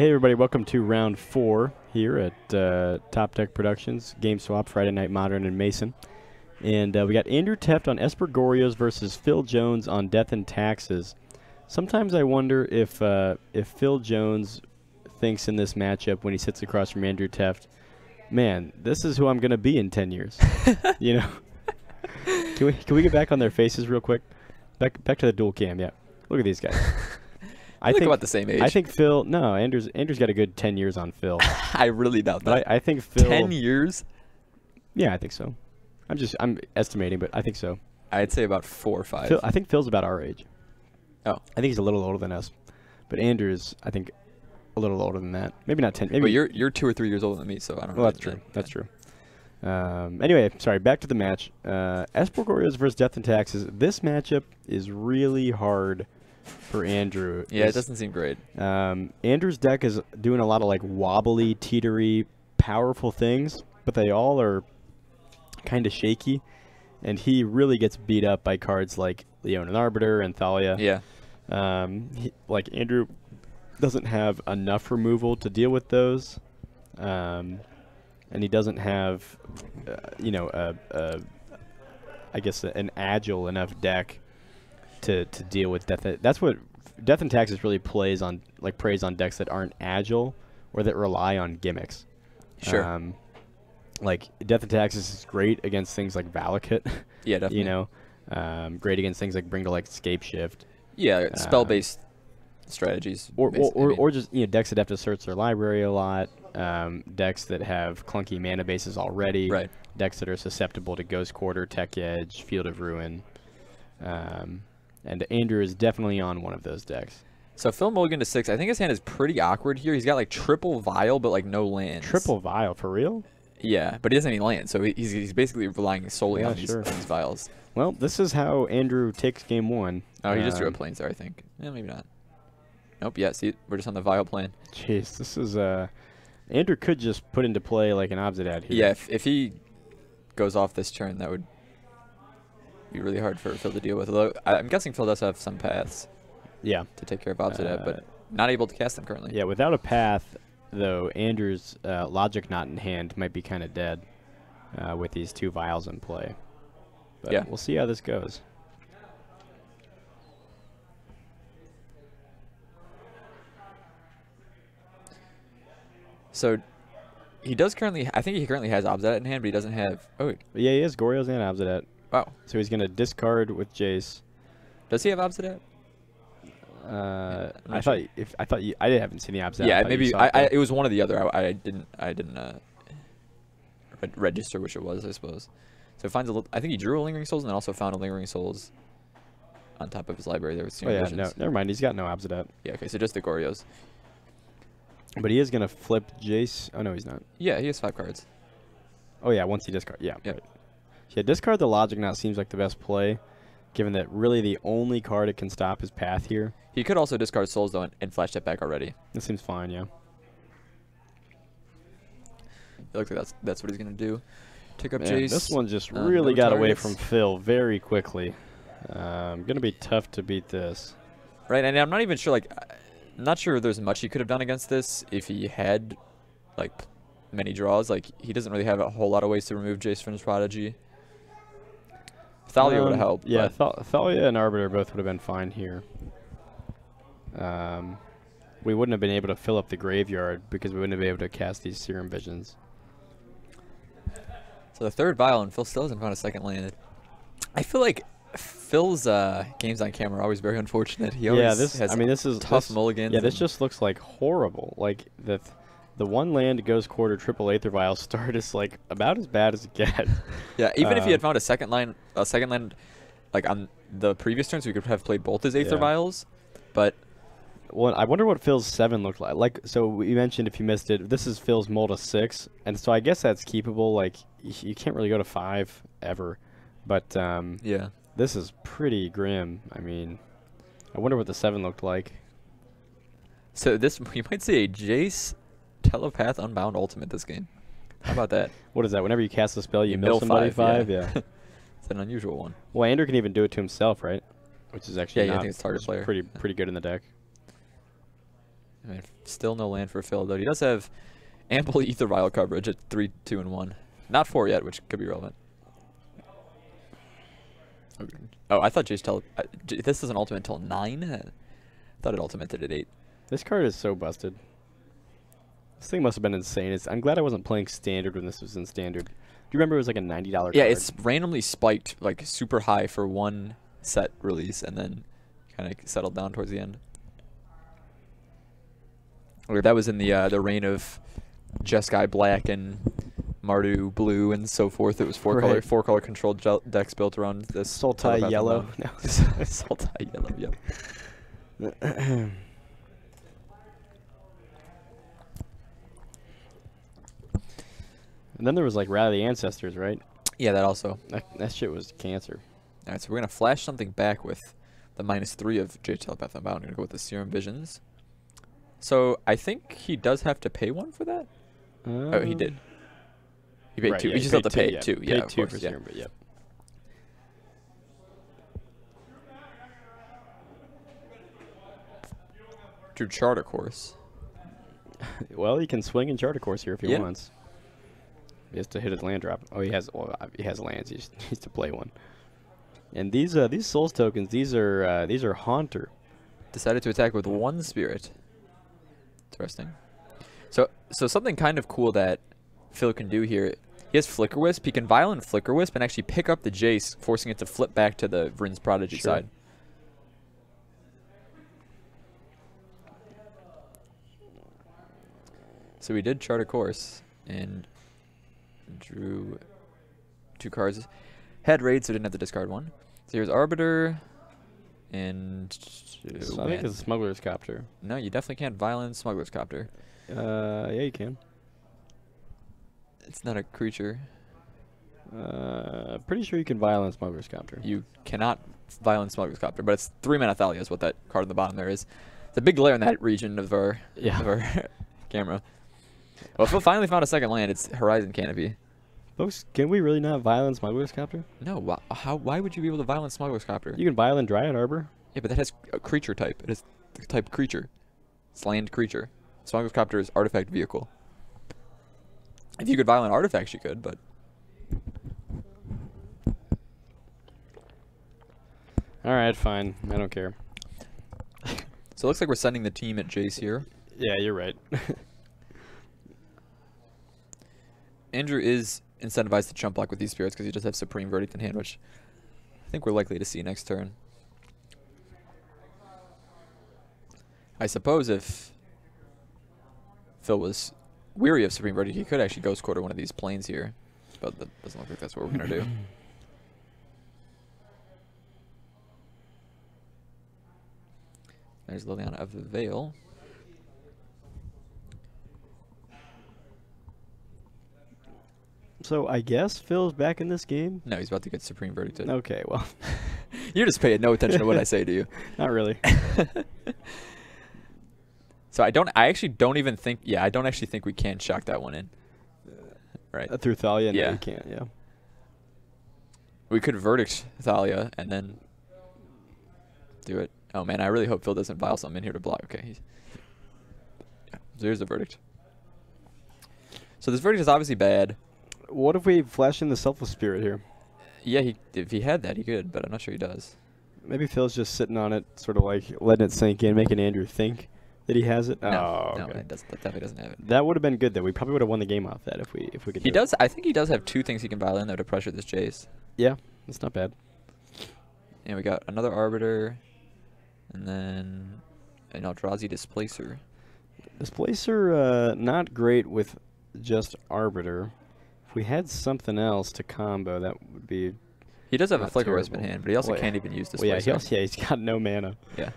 Hey everybody, welcome to round 4 here at Top Tech Productions, GameSwap, Friday Night Modern, and Mason. And we got Andrew Tefft on Esper Goryos versus Phil Jones on Death and Taxes. Sometimes I wonder if Phil Jones thinks in this matchup when he sits across from Andrew Tefft, man, this is who I'm going to be in 10 years. You know? Can we get back on their faces real quick? Back to the dual cam, yeah. Look at these guys. I think about the same age. I think Phil. No, Andrew's got a good 10 years on Phil. I really doubt that. But I think Phil. 10 years? Yeah, I think so. I'm estimating, but I think so. I'd say about 4 or 5. I think Phil's about our age. Oh, I think he's a little older than us, but Andrew's I think a little older than that. Maybe not 10. Maybe. But you're 2 or 3 years older than me, so I don't know. Well, that's true. That's true. Anyway, sorry. Back to the match. Esper Goryos versus Death and Taxes. This matchup is really hard for Andrew. Yeah, it doesn't seem great. Andrew's deck is doing a lot of like wobbly, teetery, powerful things, but they all are kind of shaky, and he really gets beat up by cards like Leon and Arbiter and Thalia. Yeah. Like Andrew doesn't have enough removal to deal with those, and he doesn't have, I guess an agile enough deck to deal with Death. That's what Death and Taxes really preys on decks that aren't agile or that rely on gimmicks. Sure. Like Death and Taxes is great against things like Valakut. Yeah, definitely. You know, great against things like Bring to Light, Scape Shift. Yeah, spell-based strategies. Or just decks that have to search their library a lot. Decks that have clunky mana bases already. Right. Decks that are susceptible to Ghost Quarter, Tech Edge, Field of Ruin. And Andrew is definitely on one of those decks. So Phil mulligan to 6. I think his hand is pretty awkward here. He's got like triple Vial, but like no lands. Triple Vial, for real? Yeah, but he doesn't have any lands, so he's basically relying solely on these Vials. Well, this is how Andrew takes game 1. Oh, he just drew a Plains there, I think. Yeah, maybe not. Nope, yeah, see, we're just on the Vial plane. Jeez, this is, Andrew could just put into play like an Obsidian here. Yeah, if he goes off this turn, that would be really hard for Phil to deal with. Although I'm guessing Phil does have some paths. Yeah. To take care of Obsidian, but not able to cast them currently. Yeah, without a path, though, Andrew's Logic Knot in hand might be kind of dead with these 2 Vials in play. But yeah, we'll see how this goes. So he does currently, I think he currently has Obsidian in hand, but he doesn't have, Yeah, he has Goryos and Obsidian. Wow. So he's going to discard with Jace. Does he have Obsidian? I haven't seen the Obsidian. Yeah, maybe it was one or the other. I didn't register which it was, I suppose. So it finds I think he drew a Lingering Souls and then also found a Lingering Souls on top of his library there with Oh yeah, no, never mind. He's got no Obsidian. Yeah, okay, so just the Goryos. But he is going to flip Jace. Oh, no, he's not. Yeah, he has 5 cards. Oh, yeah, once he discard. Yeah. Yep. Right. Yeah, discard the Logic Knot seems like the best play, given that really the only card it can stop is Path here. He could also discard Souls, though, and flash that back already. That seems fine, yeah. It looks like that's what he's going to do. Take up Man, Jace. This one just really got away from Phil very quickly. Going to be tough to beat this. Right, and I'm not even sure, like, I'm not sure there's much he could have done against this if he had, like, many draws. Like, he doesn't really have a whole lot of ways to remove Jace from his Prodigy. Thalia would have helped. Yeah, Thalia and Arbiter both would have been fine here. We wouldn't have been able to fill up the graveyard because we wouldn't have been able to cast these Serum Visions. So the 3rd Vial, and Phil still hasn't found a 2nd land. I feel like Phil's games on camera are always very unfortunate. He always this is tough mulligans. Yeah, this just looks like horrible. Like the 1 land Ghost Quarter triple Aether Vial start is like about as bad as it gets. Yeah, even if he had found a second land like on the previous turns, we could have played both his Aether Vials. But well, I wonder what Phil's 7 looked like. Like, so we mentioned, if you missed it, this is Phil's mold of 6, and so I guess that's keepable. Like, you can't really go to 5 ever, but yeah, this is pretty grim. I mean, I wonder what the 7 looked like. So this, you might see a Jace Telepath Unbound Ultimate this game. How about that? What is that? Whenever you cast a spell, you mill somebody 5? Yeah. It's an unusual one. Well, Andrew can even do it to himself, right? Which is actually I think it's target player. Pretty good in the deck. I mean, still no land for Phil, though. He does have ample Ether Vial coverage at 3, 2, and 1. Not 4 yet, which could be relevant. Oh, I thought this doesn't ultimate until 9? I thought it ultimated at 8. This card is so busted. This thing must have been insane. I'm glad I wasn't playing Standard when this was in Standard. Do you remember it was like a $90 card? Yeah, it's randomly spiked like super high for one set release and then kind of settled down towards the end. Or that was in the reign of Jeskai Black and Mardu Blue and so forth. It was four color controlled decks built around this. Sultai Yellow. No. Sultai Yellow. Yep. And then there was like Rally the Ancestors, right? Yeah, that also. That shit was cancer. All right, so we're gonna flash something back with the -3 of J Telepath Unbound. I'm gonna go with the Serum Visions. So I think he does have to pay 1 for that. Oh, he did. He paid 2. Yeah, he just have to pay 2. Yeah, paid 2 course, for Serum, but yep. Drew Charter Course. Well, he can swing and Charter Course here if he wants. He has to hit his land drop. Oh, he has lands. He just needs to play one. And these Souls tokens, these are Haunter. Decided to attack with 1 spirit. Interesting. So something kind of cool that Phil can do here. He has Flicker Wisp. He can Violent Flicker Wisp and actually pick up the Jace, forcing it to flip back to the Vryn's Prodigy side. So we did chart a course and drew 2 cards. Had Raid, so didn't have to discard 1. So here's Arbiter and... So I think it's a Smuggler's Copter. No, you definitely can't Violent Smuggler's Copter. Yeah, you can. It's not a creature. Pretty sure you can Violent Smuggler's Copter. You cannot Violent Smuggler's Copter, but it's 3-mana Thalia is what that card on the bottom there is. It's a big glare in that region of our camera. Well, Phil finally found a second land. It's Horizon Canopy. Folks, can we really not Violent Smuggler's Copter? No. Why would you be able to Violent Smuggler's Copter? You can Violent Dryad Arbor. Yeah, but that has a creature type. It is the type creature. It's land creature. Smuggler's Copter is artifact vehicle. If you could Violent artifacts, you could, but... Alright, fine. I don't care. So it looks like we're sending the team at Jace here. Yeah, you're right. Andrew is incentivized to chump block with these spirits because he does have Supreme Verdict in hand, which I think we're likely to see next turn. I suppose if Phil was weary of Supreme Verdict, he could actually Ghost Quarter one of these planes here, but that doesn't look like that's what we're going to do. There's Liliana of the Veil. So I guess Phil's back in this game? No, he's about to get Supreme Verdicted. Okay, well. You're just paying no attention to what I say to you. Not really. So I actually don't even think, I don't actually think we can shock that one in. Right. Through Thalia? No, Yeah. you can't, yeah. We could Verdict Thalia and then do it. Oh man, I really hope Phil doesn't Vile something in here to block. Okay. Yeah, so here's the Verdict. So this Verdict is obviously bad. What if we flash in the Selfless Spirit here? Yeah, if he had that, he could, but I'm not sure he does. Maybe Phil's just sitting on it, sort of like letting it sink in, making Andrew think that he has it. No, oh, no, okay. that definitely doesn't have it. That would have been good, though. We probably would have won the game off that if we could. He does. I think he does have 2 things he can Vile in there to pressure this Jace. Yeah, that's not bad. And we got another Arbiter, and then an Eldrazi Displacer. Displacer, not great with just Arbiter. If we had something else to combo, that would be. He does have a not Flicker Wisp in terrible. hand, but he also Well, can't even use Well, Displacer. he's got no mana. Yeah.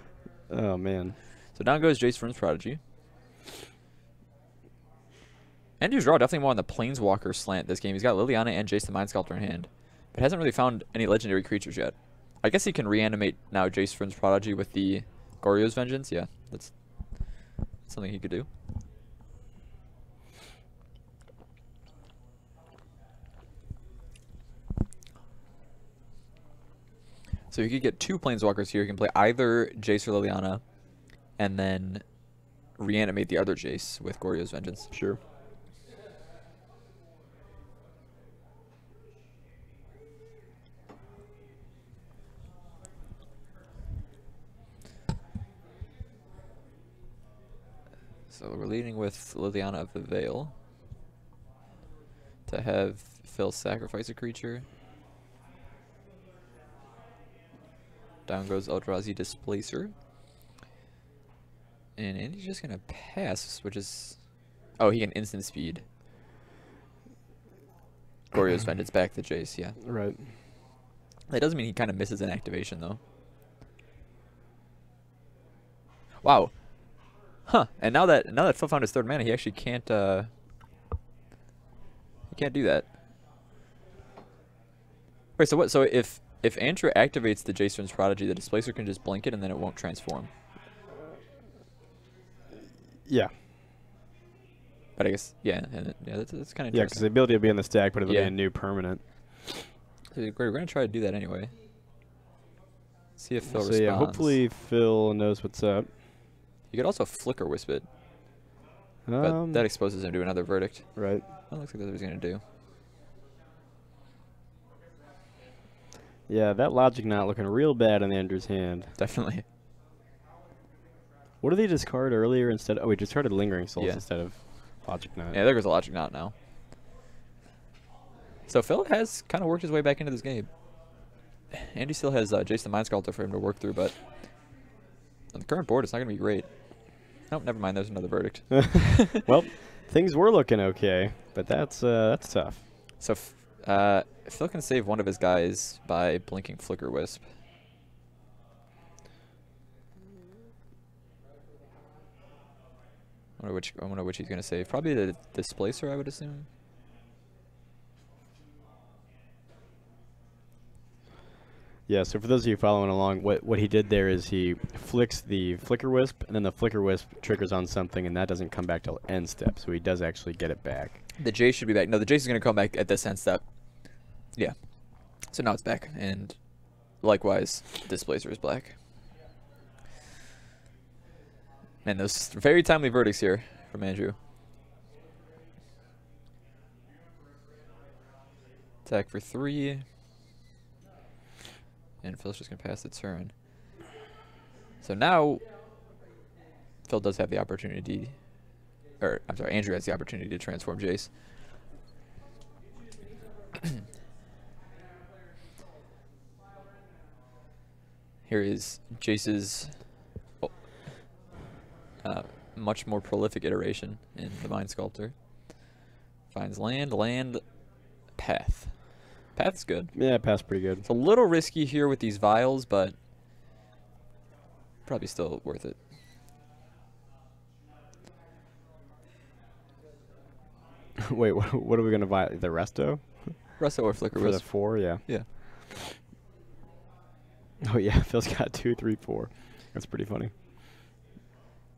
Oh man. So down goes Jace Vryn's Prodigy. Andrew's draw definitely more on the Planeswalker slant this game. He's got Liliana and Jace the Mind Sculptor in hand, but hasn't really found any legendary creatures yet. I guess he can reanimate now Jace Vryn's Prodigy with the Goryo's Vengeance. Yeah, that's something he could do. So you could get 2 Planeswalkers here. You can play either Jace or Liliana, and then reanimate the other Jace with Goryo's Vengeance. Sure. So we're leading with Liliana of the Veil to have Phil sacrifice a creature. Down goes Eldrazi Displacer. And Andy's just going to pass, which is... Oh, he can instant speed. Goryo's Vengeance back to Jace, yeah. Right. That doesn't mean he kind of misses an activation, though. Wow. Huh. And now that Phil found his third mana, he actually can't do that. Wait, so what? So if Andrew activates the Jason's Prodigy, the Displacer can just blink it and then it won't transform. Yeah. But I guess, yeah, and that's kind of interesting. Yeah, because the ability will be in the stack, but it'll be Yeah. a new permanent. So we're going to try to do that anyway. See if Phil So responds. yeah, hopefully Phil knows what's up. You could also Flicker Wisp it, but that exposes him to another verdict. Right. That looks like that's what he's going to do. Yeah, that Logic Knot looking real bad in Andrew's hand. Definitely. What did they discard earlier instead? Oh, we discarded Lingering Souls Yeah. instead of Logic Knot. Yeah, there goes a Logic Knot now. So Phil has kind of worked his way back into this game. Andy still has Jace the Mind Sculptor for him to work through, but on the current board, it's not going to be great. Nope, never mind. There's another verdict. Well, things were looking okay, but that's tough. So Phil can save one of his guys by blinking Flicker Wisp. I wonder which he's going to save. Probably the Displacer, I would assume. Yeah, so for those of you following along, what he did there is he flicks the Flicker Wisp, and then the Flicker Wisp triggers on something, and that doesn't come back till end step, so he does actually get it back. The Jace should be back. No, the Jace is going to come back at this end step. Yeah. So now it's back, and likewise, Displacer is black. Man, those very timely verdicts here from Andrew. Attack for 3. And Phil's just going to pass the turn. So now, Phil does have the opportunity, or I'm sorry, Andrew has the opportunity to transform Jace. Here is Jace's much more prolific iteration in the Mind Sculptor. Finds land, path. Path's good. Yeah, path's pretty good. It's a little risky here with these vials, but probably still worth it. Wait, what are we going to buy? The Resto? Resto or Flicker For the Wisp. 4, yeah. Yeah. Oh, yeah, Phil's got 2, 3, 4. That's pretty funny.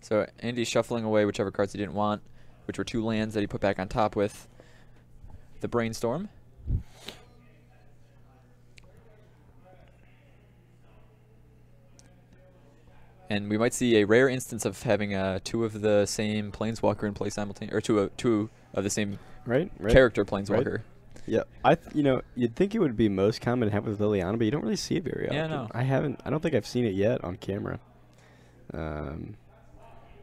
So Andy's shuffling away whichever cards he didn't want, which were 2 lands that he put back on top with the Brainstorm. And we might see a rare instance of having 2 of the same Planeswalker in play simultaneously, or two of the same character Planeswalker. Right. Yeah, you'd think it would be most common to have with Liliana, but you don't really see it very often. Yeah, no. I don't think I've seen it yet on camera.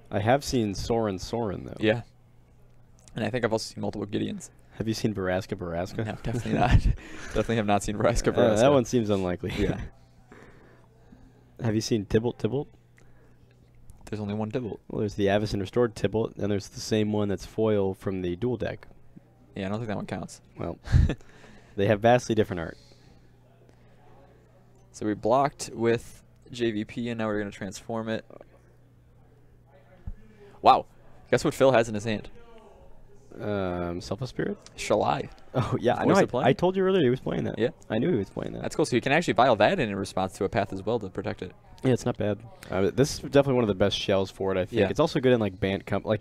I have seen Sorin though. Yeah. And I think I've also seen multiple Gideons. Have you seen Veraska? No, definitely not. Definitely have not seen Veraska. That one seems unlikely. Yeah. Have you seen Tibalt? There's only one Tibalt. Well, there's the Avacyn Restored Tibalt, and there's the same one that's foil from the dual deck. Yeah, I don't think that one counts. Well, they have vastly different art. So we blocked with JVP, and now we're going to transform it. Wow. Guess what Phil has in his hand? Selfless Spirit? Shalai. Oh, yeah. I told you earlier he was playing that. Yeah. I knew he was playing that. That's cool. So you can actually vial that in response to a path as well to protect it. Yeah, it's not bad. This is definitely one of the best shells for it, I think. Yeah. It's also good in, like,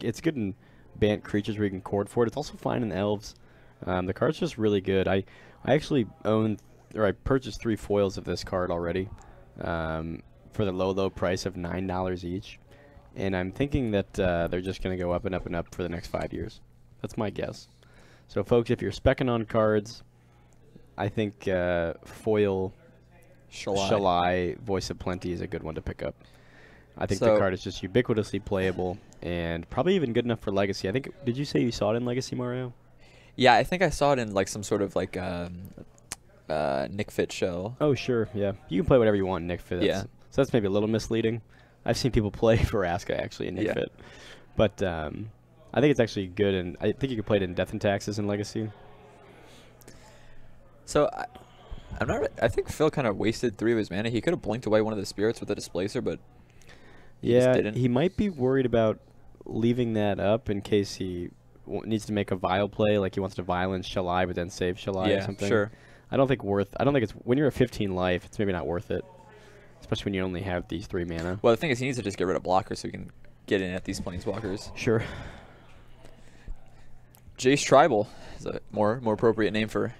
it's good in Bant creatures where you can cord for it. It's also fine in Elves. The card's just really good. I actually I purchased 3 foils of this card already for the low price of $9 each. and I'm thinking that they're just going to go up and up and up for the next 5 years. That's my guess. So, folks, if you're specking on cards, I think foil Shalai Voice of Plenty is a good one to pick up. I think the card is just ubiquitously playable and probably even good enough for Legacy. I think, did you say you saw it in Legacy, Mario? Yeah, I think I saw it in like some sort of like Nick Fit show. Oh, sure, yeah. You can play whatever you want in Nick Fit. Yeah. So that's maybe a little misleading. I've seen people play Veraska actually in Nick Fit. But I think it's actually good, and I think you could play it in Death and Taxes in Legacy. So I think Phil kind of wasted 3 of his mana. He could have blinked away one of the spirits with a Displacer, but he just didn't. He might be worried about leaving that up in case he needs to make a Vile play, like he wants to Violence Shalai but then save Shalai or something. Sure. I don't think it's when you're at 15 life, it's maybe not worth it, especially when you only have these 3 mana. Well, the thing is, he needs to just get rid of blockers so he can get in at these Planeswalkers. Sure. Jace Tribal is a more appropriate name for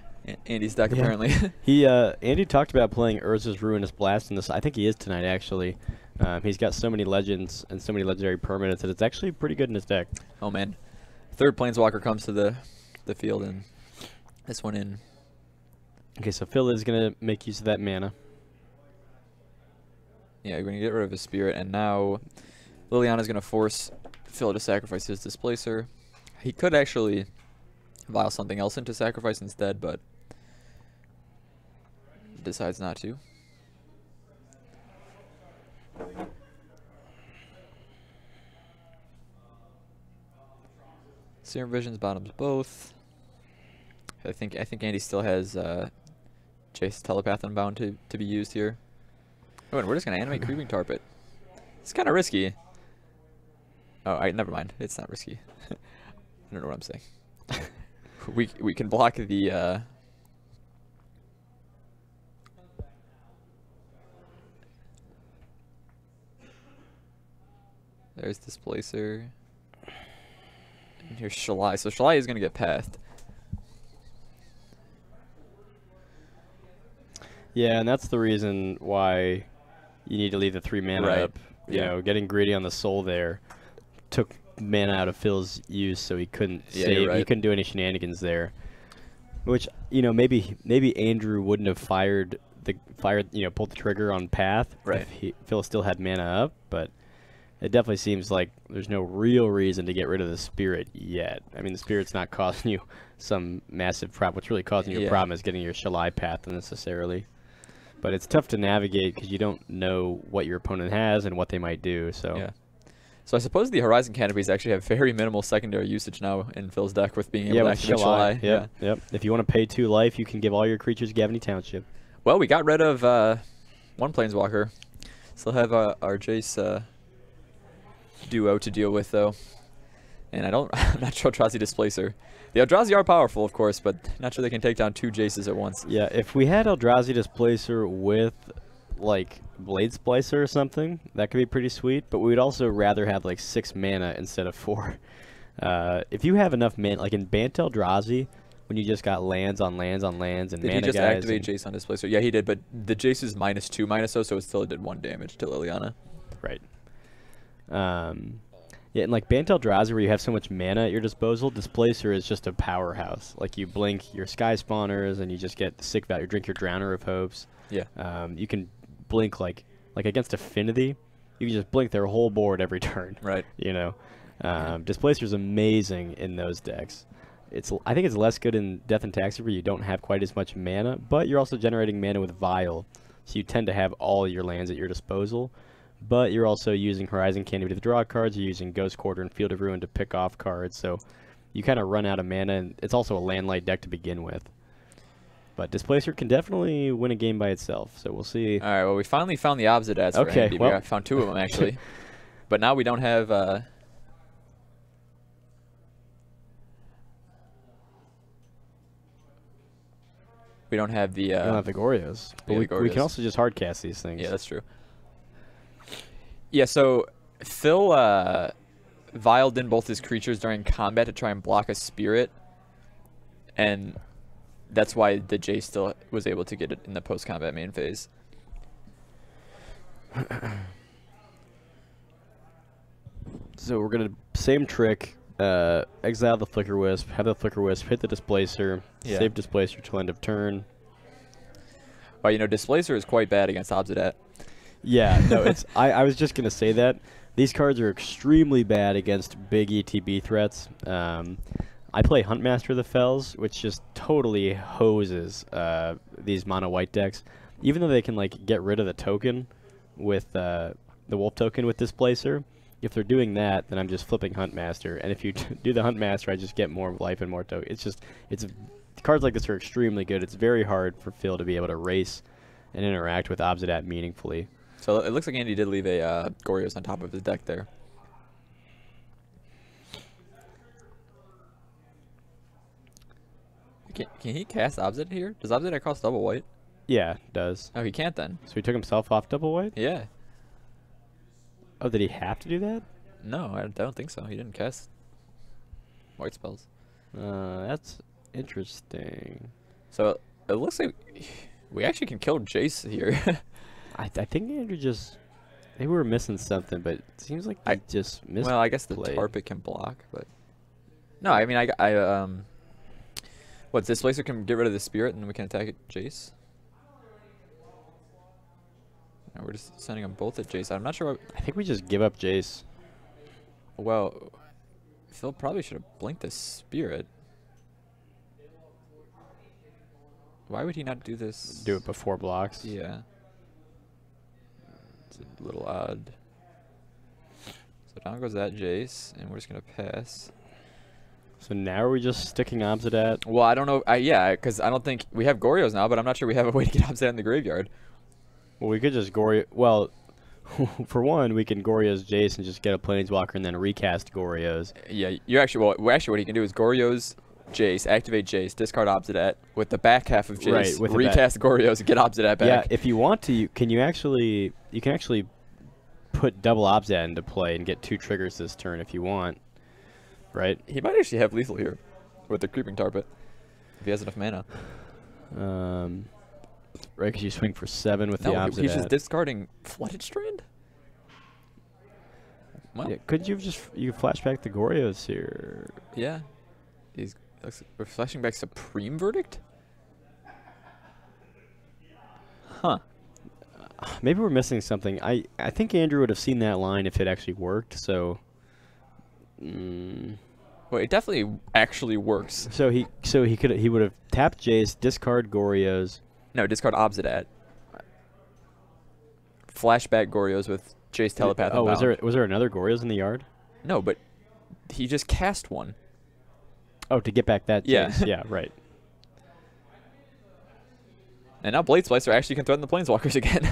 Andy's deck, apparently. Andy talked about playing Urza's Ruinous Blast in this. I think he is tonight, actually. He's got so many legends and so many legendary permanents that it's actually pretty good in his deck. Oh, man. 3rd Planeswalker comes to the field, and this one in. Okay, so Phil is going to make use of that mana. Yeah, we're going to get rid of his spirit, and now Liliana's going to force Phil to sacrifice his Displacer. He could actually Vile something else into sacrifice instead, but decides not to. Serum Visions bottoms both. I think Andy still has Jace's Telepath Unbound to be used here. Oh, and we're just gonna animate Creeping Tarpet. It's kind of risky. Oh, never mind. It's not risky. I don't know what I'm saying. we can block the. There's Displacer. And here's Shalai. So Shalai is gonna get pathed. Yeah, and that's the reason why you need to leave the 3 mana up. You know, getting greedy on the soul there took mana out of Phil's use, so he couldn't save. He couldn't do any shenanigans there. Which, you know, maybe Andrew wouldn't have pulled the trigger on Path if Phil still had mana up, but it definitely seems like there's no real reason to get rid of the spirit yet. I mean, the spirit's not causing you some massive problem. What's really causing you a problem is getting your Shalai Path unnecessarily. But it's tough to navigate because you don't know what your opponent has and what they might do. So So I suppose the Horizon Canopies actually have very minimal secondary usage now in Phil's deck with being able to activate Shalai. Yep. If you want to pay 2 life, you can give all your creatures Gavany Township. Well, we got rid of 1 Planeswalker. Still have our Jace duo to deal with, though. And I'm not sure Eldrazi Displacer. The Eldrazi are powerful, of course, but not sure they can take down 2 Jaces at once. Yeah, if we had Eldrazi Displacer with, like, Blade Splicer or something, that could be pretty sweet, but we would also rather have, like, 6 mana instead of 4. If you have enough mana, like in Bant Eldrazi, when you just got lands on lands on lands and mana guys. Did he just activate Jace on Displacer? Yeah, he did, but the Jace is -2/-0, so it still did 1 damage to Liliana. Right. Yeah, and like Bant Eldrazi, where you have so much mana at your disposal, Displacer is just a powerhouse. Like, you blink your Sky Spawners, and you just get the sick value. Drink your Drowner of Hopes. Yeah. You can blink, like against Affinity, you can just blink their whole board every turn. Right. You know? Displacer's amazing in those decks. I think it's less good in Death and Taxi, where you don't have quite as much mana, but you're also generating mana with Vile, so you tend to have all your lands at your disposal. But you're also using Horizon Canopy to draw cards, you're using Ghost Quarter and Field of Ruin to pick off cards, so you kind of run out of mana, and it's also a land-light deck to begin with. But Displacer can definitely win a game by itself, so we'll see. All right, well, we finally found the opposite ads for Andy. We found 2 of them, actually. But now we don't have... we don't have the... we don't have the Goryos. But we can also just hardcast these things. Yeah, that's true. Yeah, so Phil viled in both his creatures during combat to try and block a spirit, and that's why the Jace still was able to get it in the post-combat main phase. So we're gonna same trick. Exile the Flicker Wisp, have the Flicker Wisp hit the Displacer, save Displacer till end of turn. Well, you know, Displacer is quite bad against Obsidat. Yeah, no, it's. I was just gonna say that these cards are extremely bad against big ETB threats. I play Huntmaster of the Fells, which just totally hoses these mono white decks. Even though they can like get rid of the token with the Wolf token with Displacer, if they're doing that, then I'm just flipping Huntmaster. And if you do the Huntmaster, I just get more life and more token. It's cards like this are extremely good. It's very hard for Phil to be able to race and interact with Obsidat meaningfully. So it looks like Andy did leave a Goryos on top of his deck there. Can he cast Obsidat here? Does Obsidat cost double white? Yeah, it does. Oh, he can't then. So he took himself off double white? Yeah. Oh, did he have to do that? No, I don't think so. He didn't cast white spells. That's interesting. So it looks like we actually can kill Jace here. I think Andrew just... Maybe we were missing something, but it seems like I just missed. Well, I guess the Tarpit can block, but... No, I mean, what, Displacer can get rid of the Spirit and we can attack it Jace? No, we're just sending them both at Jace. I'm not sure. I think we just give up Jace. Well, Phil probably should have blinked the Spirit. Why would he not do this? Do it before blocks? Yeah. It's a little odd. So down goes that Jace, and we're just going to pass. So now are we just sticking Obsidat? Well, I don't know. Yeah, because I don't think we have Goryos now, but I'm not sure we have a way to get Obsidat in the graveyard. Well, we could just Goryo. Well, for one, we can Goryo's Jace and just get a Planeswalker and then recast Goryo's. Yeah, you actually. Well, actually, what he can do is Goryo's Jace, activate Jace, discard Obsidat with the back half of Jace, with recast Goryo's, and get Obsidat back. Yeah, if you want to, you can actually put double Obsidat into play and get 2 triggers this turn if you want. Right? He might actually have lethal here with the Creeping Tarpit if he has enough mana. Right, because you swing for 7 with the Obsidat. He's just discarding Flooded Strand? Well, yeah, could you just flashback the Goryos here? Yeah. We're flashing back Supreme Verdict? Huh. Maybe we're missing something. I think Andrew would have seen that line if it actually worked, so... Well, it definitely actually works. So he would have tapped Jace, discard Goryos. No, discard Obsidat. Flashback Goryos with Jace Telepath. Oh, was there another Goryos in the yard? No, but he just cast one. Oh, to get back that Jace. Yeah, right. And now Blade Splicer actually can threaten the Planeswalkers again.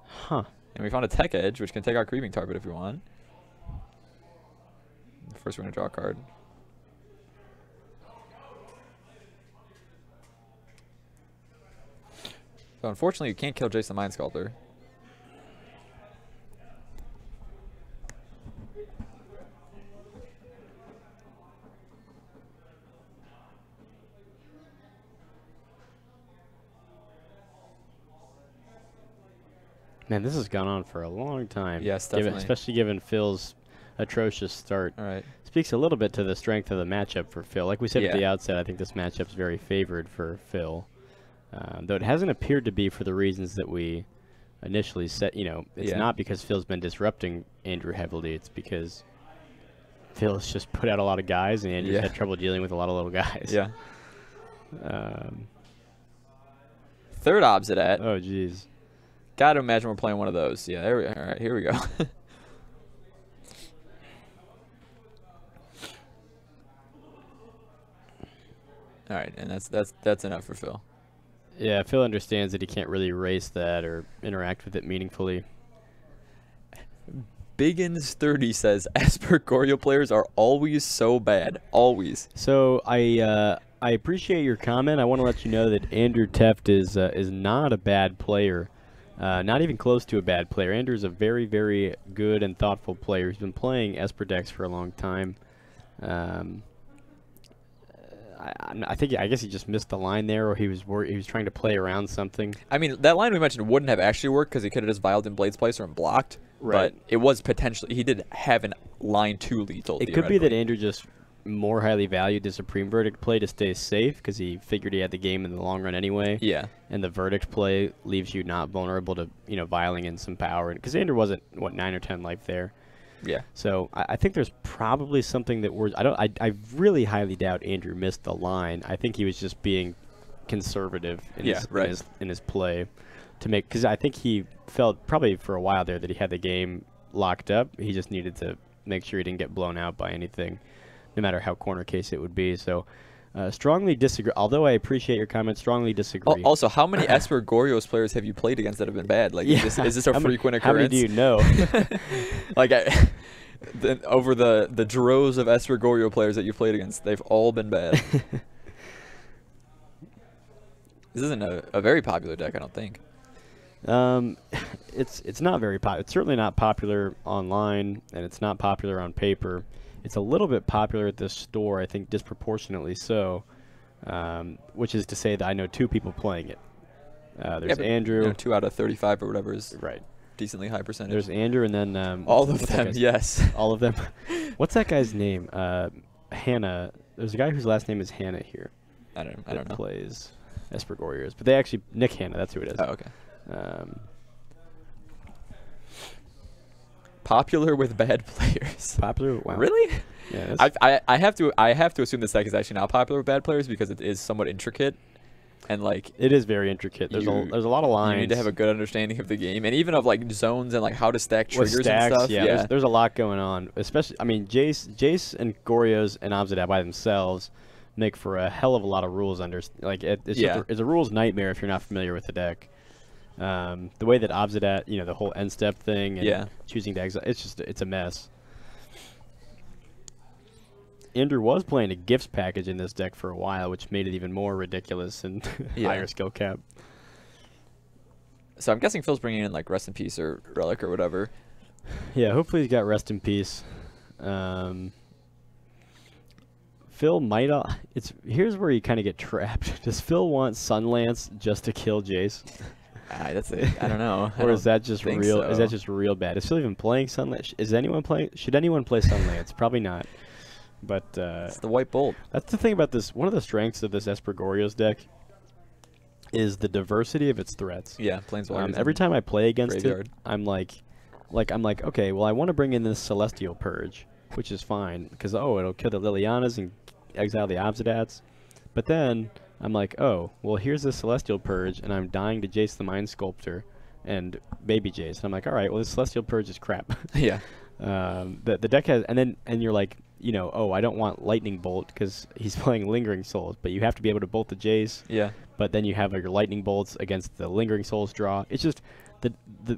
Huh. And we found a Tech Edge, which can take out Creeping Tarpit if we want. First, we're going to draw a card. So, unfortunately, you can't kill Jace the Mind Sculptor. Man, this has gone on for a long time. Yes, definitely. Especially given Phil's atrocious start. All right. Speaks a little bit to the strength of the matchup for Phil. Like we said at the outset, I think this matchup's very favored for Phil. Though it hasn't appeared to be for the reasons that we initially set. You know, it's not because Phil's been disrupting Andrew heavily. It's because Phil's just put out a lot of guys, and Andrew's had trouble dealing with a lot of little guys. Yeah. Third Obsidat. Oh, jeez. Gotta imagine we're playing one of those. Yeah, there we go. All right, here we go. All right, and that's enough for Phil. Yeah, Phil understands that he can't really erase that or interact with it meaningfully. Biggins30 says Esper Goryo players are always so bad. Always. So I appreciate your comment. I want to let you know that Andrew Tefft is not a bad player. Not even close to a bad player. Andrew's a very, very good and thoughtful player. He's been playing Esper decks for a long time. I guess he just missed the line there, or he was trying to play around something. I mean, that line we mentioned wouldn't have actually worked because he could have just Viled in Blade Splicer and blocked. But it was potentially, he did have a line 2 lethal. It could be that Andrew just more highly valued the Supreme Verdict play to stay safe because he figured he had the game in the long run anyway. Yeah. And the Verdict play leaves you not vulnerable to, viling in some power. Because Andrew wasn't, 9 or 10 life there. Yeah. So I think there's probably something that I really highly doubt Andrew missed the line. I think he was just being conservative in his play to make, because I think he felt probably for a while there that he had the game locked up. He just needed to make sure he didn't get blown out by anything, no matter how corner case it would be. So strongly disagree. Although I appreciate your comments, strongly disagree. Also, how many Esper Goryo's players have you played against that have been bad? Like, is this a frequent occurrence? How many do you know? Like, over the droves of Esper Goryo players that you've played against, they've all been bad. This isn't a very popular deck, I don't think. It's not very popular. It's certainly not popular online, and it's not popular on paper. It's a little bit popular at this store, I think disproportionately so, which is to say that I know 2 people playing it. There's Andrew. 2 out of 35 or whatever is right. Decently high percentage. There's Andrew, and then all of them, yes. All of them. What's that guy's name? Hannah. There's a guy whose last name is Hannah here. I don't know. Plays Esper Warriors, but they actually Nick Hannah. That's who it is. Oh, okay. Popular with bad players. Popular? Wow. Really? Yeah. I have to assume this deck is actually not popular with bad players because it is somewhat intricate, and like it is very intricate. There's a lot of lines. You need to have a good understanding of the game, and even of like zones and like how to stack triggers and stuff. Yeah. There's a lot going on. Especially, I mean, Jace and Goryos and Obsidat by themselves make for a hell of a lot of rules under. Like it's a rules nightmare if you're not familiar with the deck. The way that Obsidat, the whole end step thing and choosing to exile, it's a mess. Andrew was playing a gifts package in this deck for a while, which made it even more ridiculous and higher skill cap. So I'm guessing Phil's bringing in like Rest in Peace or Relic or whatever. Yeah, hopefully he's got Rest in Peace. Phil might. Here's where you kind of get trapped. Does Phil want Sunlance just to kill Jace? That's it. I don't know. Or is that just real? So. Is that just real bad? Is Phil even playing Sunlance? Is anyone playing? Should anyone play Sunlance? Probably not. But it's the White Bolt. That's the thing about this. One of the strengths of this Esper Goryo's deck is the diversity of its threats. Yeah, Planeswalkers. Every time I play against Graveyard. it, I'm like, okay, well, I want to bring in this Celestial Purge, which is fine because it'll kill the Lilianas and exile the Obsidats. But then I'm like, oh, well, here's the Celestial Purge, and I'm dying to Jace the Mind Sculptor and Baby Jace. And I'm like, all right, well, this Celestial Purge is crap. Yeah. The deck has, and you're like, I don't want Lightning Bolt because he's playing Lingering Souls, but you have to be able to bolt the Jace. Yeah. But then you have your Lightning Bolts against the Lingering Souls draw. It's just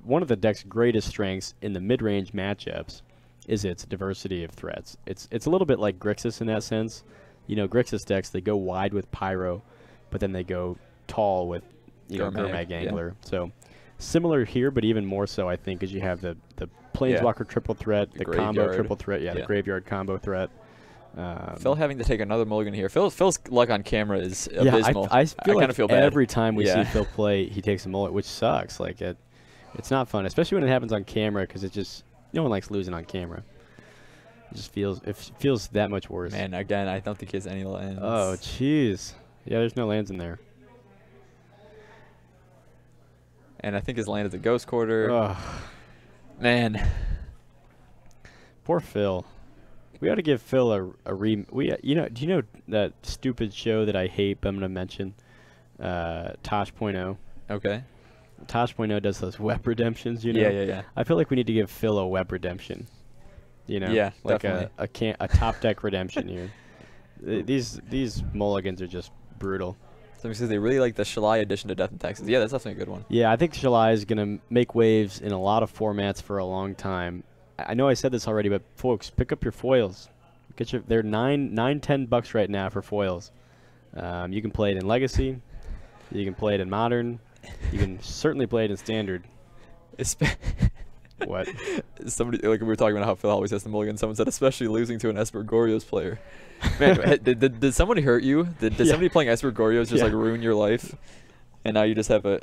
one of the deck's greatest strengths in the mid-range matchups is its diversity of threats. It's a little bit like Grixis in that sense. Grixis decks, they go wide with Pyro, but then they go tall with Gurmag Angler. Yeah. So similar here, but even more so, I think, as you have the Planeswalker triple threat, the combo triple threat, the Graveyard combo threat. Phil having to take another mulligan here. Phil's luck on camera is abysmal. I feel like feel bad. Every time we see Phil play, he takes a mulligan, which sucks. Like it's not fun, especially when it happens on camera, because it just no one likes losing on camera. It just feels that much worse. Man, again, I don't think he has any lands. Oh, jeez. Yeah, there's no lands in there. And I think his land is a Ghost Quarter. Ugh. Man. Poor Phil. We ought to give Phil do you know that stupid show that I hate, but I'm going to mention? Tosh.0. Okay. Tosh.0 does those web redemptions, Yeah. I feel like we need to give Phil a web redemption. Yeah, like definitely. a top deck redemption here. These mulligans are just brutal. So because they really like the Shalai addition to Death and Taxes. Yeah, that's definitely a good one. Yeah, I think Shalai is going to make waves in a lot of formats for a long time. I know I said this already, but folks, pick up your foils. They're $9-10 right now for foils. You can play it in Legacy. You can play it in Modern. You can certainly play it in Standard. What? Somebody, like we were talking about how Phil always has the mulligan. Someone said, especially losing to an Esper Goryo's player. Man, did somebody hurt you? Did somebody playing Esper Goryo's just like ruin your life? And now you just have a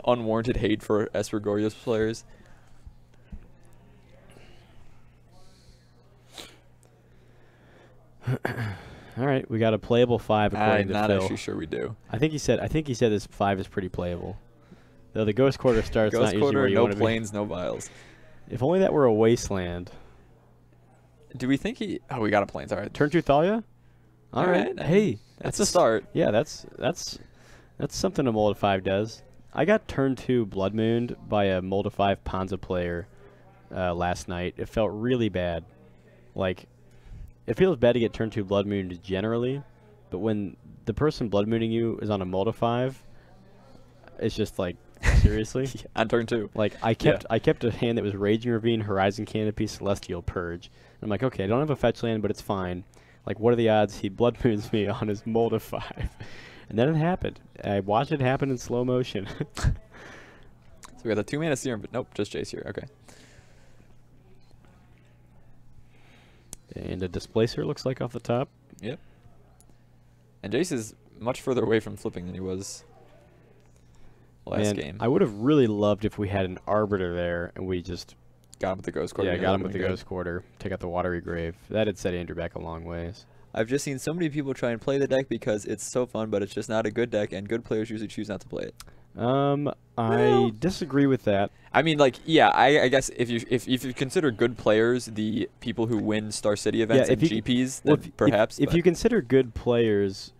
unwarranted hate for Esper Goryo's players. All right, we got a playable 5 according I'm to not Phil. actually sure we do. I think he said this 5 is pretty playable. Though the Ghost Quarter starts Ghost not usually Quarter, where you no want to be. planes, no vials. If only that were a wasteland. Do we think he? Oh, we got a planes. All right. Turn 2 Thalia? All right. Hey, that's a start. Yeah, that's something a Mold 5 does. I got turn 2 Blood Mooned by a Mold 5 Panza player last night. It felt really bad. Like, it feels bad to get turn 2 Blood Mooned generally, but when the person Blood Mooning you is on a Mold 5, it's just like, seriously? Yeah, on turn 2. Like, I kept a hand that was Raging Ravine, Horizon Canopy, Celestial Purge. I'm like, okay, I don't have a fetch land, but it's fine. Like, what are the odds he Blood Moons me on his Mold 5? And then it happened. I watched it happen in slow motion. So we got the 2-mana Serum, but nope, just Jace here. Okay. And a Displacer looks like off the top. Yep. And Jace is much further away from flipping than he was last game. I would have really loved if we had an Arbiter there and we just got him with the Ghost Quarter. Yeah, got him with the Ghost Quarter. Take out the Watery Grave. That'd set Andrew back a long ways. I've just seen so many people try and play the deck because it's so fun, but it's just not a good deck, and good players usually choose not to play it. I disagree with that. I mean, like, yeah, I guess if you consider good players the people who win Star City events and GPs, then perhaps. If you consider good players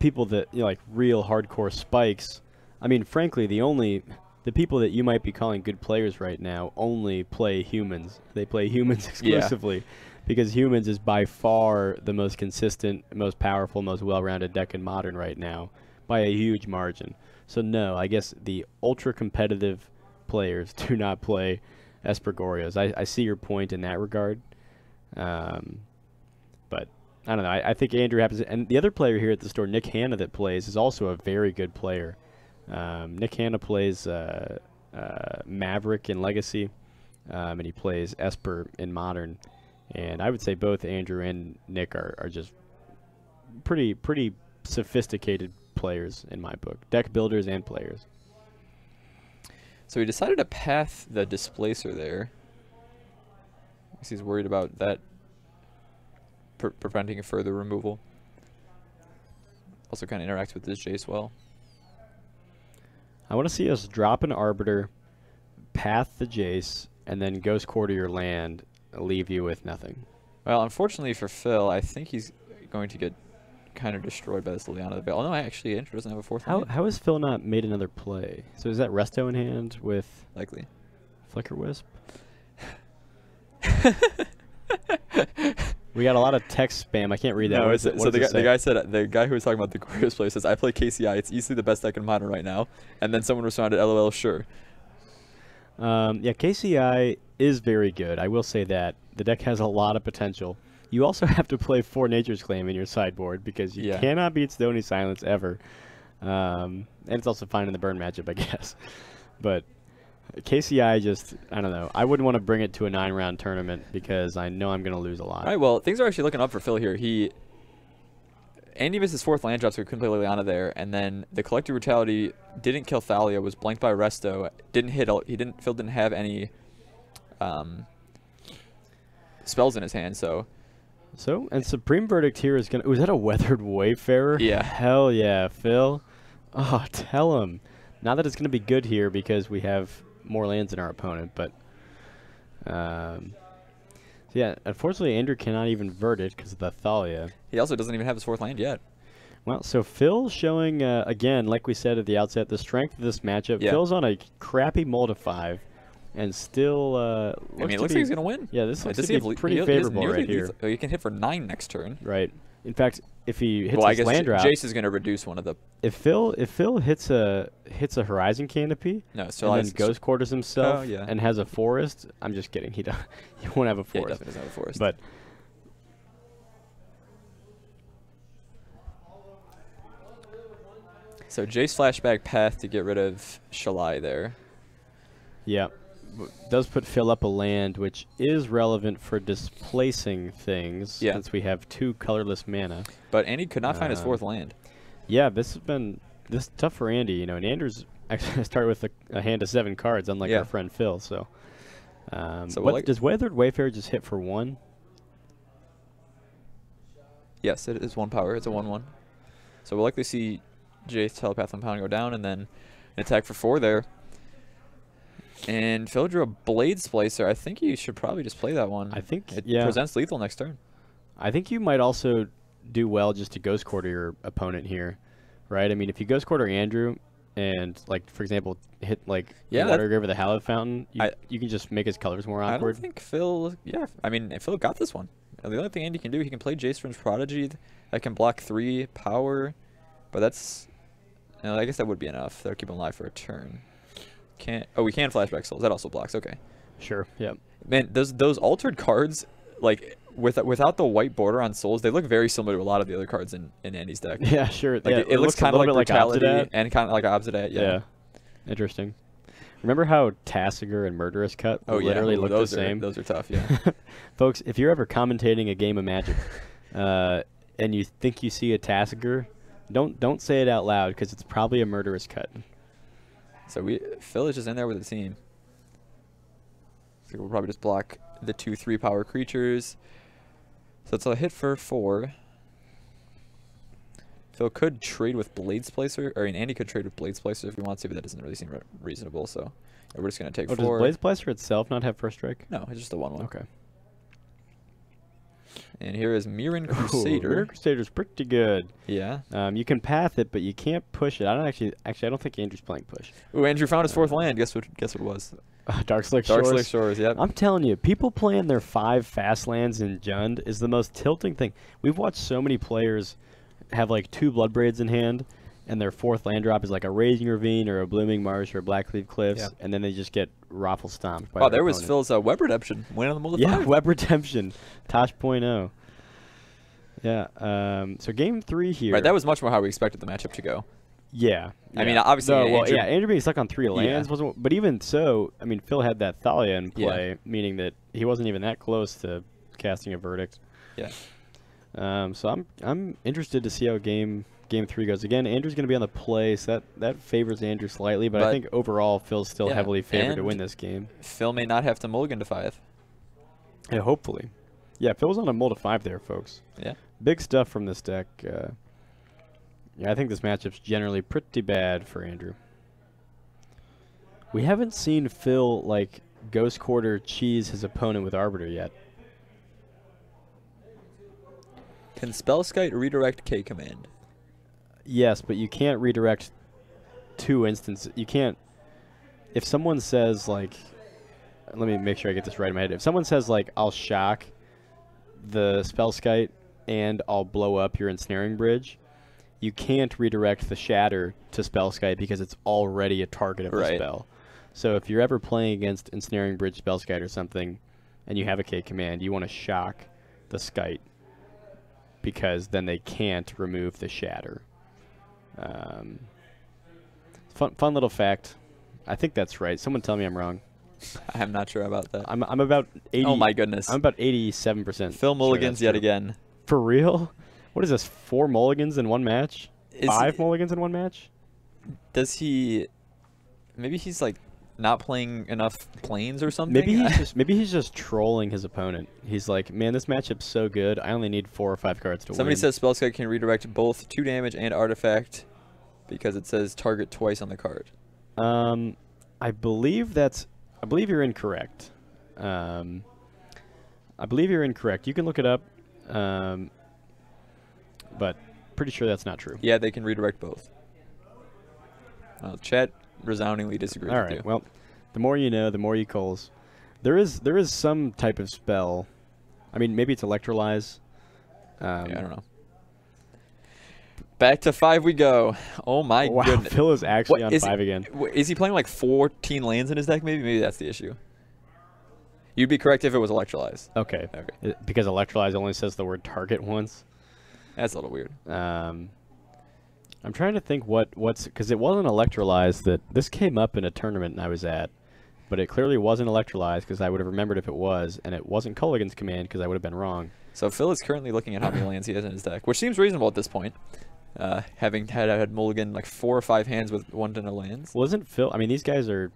people that, you know, like real hardcore spikes, I mean, frankly, the people that you might be calling good players right now only play humans. They play humans exclusively. Yeah. Because humans is by far the most consistent, most powerful, most well-rounded deck in Modern right now by a huge margin. So no, I guess the ultra-competitive players do not play Esper Goryos. I see your point in that regard. But I don't know. I think Andrew happens. And the other player here at the store, Nick Hanna, that plays is also a very good player. Nick Hanna plays Maverick in Legacy, and he plays Esper in Modern. And I would say both Andrew and Nick are just pretty sophisticated players in my book. Deck builders and players. So he decided to path the Displacer there. I guess he's worried about that preventing a further removal. Also kind of interacts with this Jace well. I want to see us drop an Arbiter, path the Jace, and then Ghost Quarter your land, leave you with nothing. Well, unfortunately for Phil, I think he's going to get kind of destroyed by this Liliana. Oh no, actually, Andrew doesn't have a fourth. How has Phil not made another play? So is that Resto in hand with likely Flicker Wisp? We got a lot of text spam. I can't read that. No, so the guy who was talking about the Goryo's play says, "I play KCI. It's easily the best deck in Modern right now." And then someone responded, "LOL, sure." Yeah, KCI is very good. I will say that. The deck has a lot of potential. You also have to play 4 Nature's Claim in your sideboard because you cannot beat Stony Silence ever. And it's also fine in the burn matchup, I guess. But KCI just, I don't know. I wouldn't want to bring it to a 9-round tournament because I know I'm going to lose a lot. All right, well, things are actually looking up for Phil here. Andy missed his 4th land drop, so he couldn't play Liliana there. And then the Collective Brutality didn't kill Thalia, was blanked by Resto. Phil didn't have any spells in his hand, and Supreme Verdict here is gonna. Was that a Weathered Wayfarer? Yeah. Hell yeah, Phil. Oh, tell him. Not that it's gonna be good here because we have more lands than our opponent, but yeah. Unfortunately, Andrew cannot even vert it because of the Thalia. He also doesn't even have his 4th land yet. Well, so Phil showing again, like we said at the outset, the strength of this matchup. Yeah. Phil's on a crappy Mold of 5. And still, looks like he's going to win. Yeah, this looks to be pretty favorable right here. He can hit for 9 next turn. Right. In fact, if he hits his land drop, Jace is going to reduce one of the. If Phil hits a Horizon Canopy, and then Ghost Quarters himself and has a forest, I'm just kidding. He won't have a forest. Yeah, he definitely doesn't have a forest. But so Jace flashback path to get rid of Shalai there. Yeah. Does put Phil up a land, which is relevant for displacing things, since we have 2 colorless mana. But Andy could not find his 4th land. Yeah, this has been this is tough for Andy, you know, and Andrew's actually started with a hand of 7 cards, unlike our friend Phil. So, does Weathered Wayfarer just hit for 1? Yes, it is 1 power. It's a 1/1. So we'll likely see Jace Telepath and Pound go down, and then an attack for 4 there. And Phil drew a Blade Splicer. I think you should probably just play that one. I think it presents lethal next turn. I think you might also do well just to Ghost Quarter your opponent here, right? I mean, if you Ghost Quarter Andrew and, like, for example, hit, like, Water Grave or the Hallowed Fountain, you can just make his colors more awkward. I don't think Phil, I mean, Phil got this one. The only thing Andy can do, he can play Jace Fringe Prodigy. That can block 3 power, but that's, you know, I guess that would be enough. They'll keep him alive for a turn. We can Flashback Souls. That also blocks. Okay. Sure. Yeah. Man, those altered cards, like without the white border on Souls, they look very similar to a lot of the other cards in Andy's deck. Yeah, sure. Like it looks kind of like Brutality and kind of like Obsidian. Yeah. Interesting. Remember how Tassiger and Murderous Cut literally look the same? Those are tough. Yeah. Folks, if you're ever commentating a game of Magic, and you think you see a Tassiger, don't say it out loud because it's probably a Murderous Cut. So Phil is just in there with the team. So we'll probably just block the 2 3-power creatures. So it's a hit for 4. Phil could trade with Blade Splicer, or Andy could trade with Blade Splicer if he wants to, but that doesn't really seem reasonable. So we're just gonna take 4. Does Blade Splicer itself not have first strike? No, it's just a 1/1. Okay. And here is Mirren Crusader. Mirren Crusader's pretty good. Yeah. You can path it, but you can't push it. I don't actually. I don't think Andrew's playing push. Ooh, Andrew found his 4th land. Guess what it was? Dark Slick Shores. Dark Slick Shores. Yep. I'm telling you, people playing their 5 fast lands in Jund is the most tilting thing. We've watched so many players have like 2 Bloodbraids in hand, and their 4th land drop is like a Raging Ravine or a Blooming Marsh or a Blackleaf Cliffs, and then they just get raffle stomped by there was opponent. Phil's Web Redemption win on the multiplier. Yeah, Web Redemption, Tosh.0. Yeah. So game 3 here. Right, that was much more how we expected the matchup to go. Yeah. I mean, obviously, Andrew being stuck on 3 lands wasn't. But even so, I mean, Phil had that Thalia in play, meaning that he wasn't even that close to casting a verdict. Yeah. So I'm interested to see how game 3 goes. Again, Andrew's going to be on the play, so that favors Andrew slightly, but I think overall Phil's still heavily favored to win this game. Phil may not have to mulligan to 5. Yeah, hopefully. Yeah, Phil's on a mull to 5 there, folks. Yeah. Big stuff from this deck. Yeah, I think this matchup's generally pretty bad for Andrew. We haven't seen Phil, like, Ghost Quarter cheese his opponent with Arbiter yet. Can Spellskite redirect K command? Yes, but you can't redirect 2 instances. You can't. If someone says, like, let me make sure I get this right in my head. If someone says, like, I'll shock the Spellskite and I'll blow up your Ensnaring Bridge, you can't redirect the Shatter to Spellskite because it's already a target of the spell. So if you're ever playing against Ensnaring Bridge, Spellskite, or something, and you have a K command, you want to shock the Skite because then they can't remove the Shatter. Fun little fact. I think that's right. Someone tell me I'm wrong. I'm not sure about that. I'm about 80. Oh my goodness. I'm about 87%. Phil mulligans yet again. For real? What is this? 4 mulligans in one match? 5 mulligans in one match? Does he? Maybe he's like not playing enough planes or something. Maybe he's just trolling his opponent. He's like, man, this matchup's so good. I only need 4 or 5 cards to win. Somebody says Spellskite can redirect both 2 damage and artifact because it says target twice on the card. I believe you're incorrect. I believe you're incorrect. You can look it up, but pretty sure that's not true. Yeah, they can redirect both. Chat resoundingly disagrees with you. Well, the more you know, the more you calls. There is some type of spell. I mean, maybe it's Electrolyze. Yeah, I don't know. Back to 5 we go. Oh my goodness. Phil is actually on 5 again. Is he playing like 14 lands in his deck? Maybe that's the issue. You'd be correct if it was Electrolyze. Okay. Because Electrolyze only says the word target once. That's a little weird. I'm trying to think what's because it wasn't Electrolyze that this came up in a tournament I was at, but it clearly wasn't Electrolyze because I would have remembered if it was, and it wasn't Culligan's command because I would have been wrong. So Phil is currently looking at how many lands he has in his deck, which seems reasonable at this point. having had mulligan like 4 or 5 hands with 1 to no lands. Wasn't Phil? I mean, these guys are.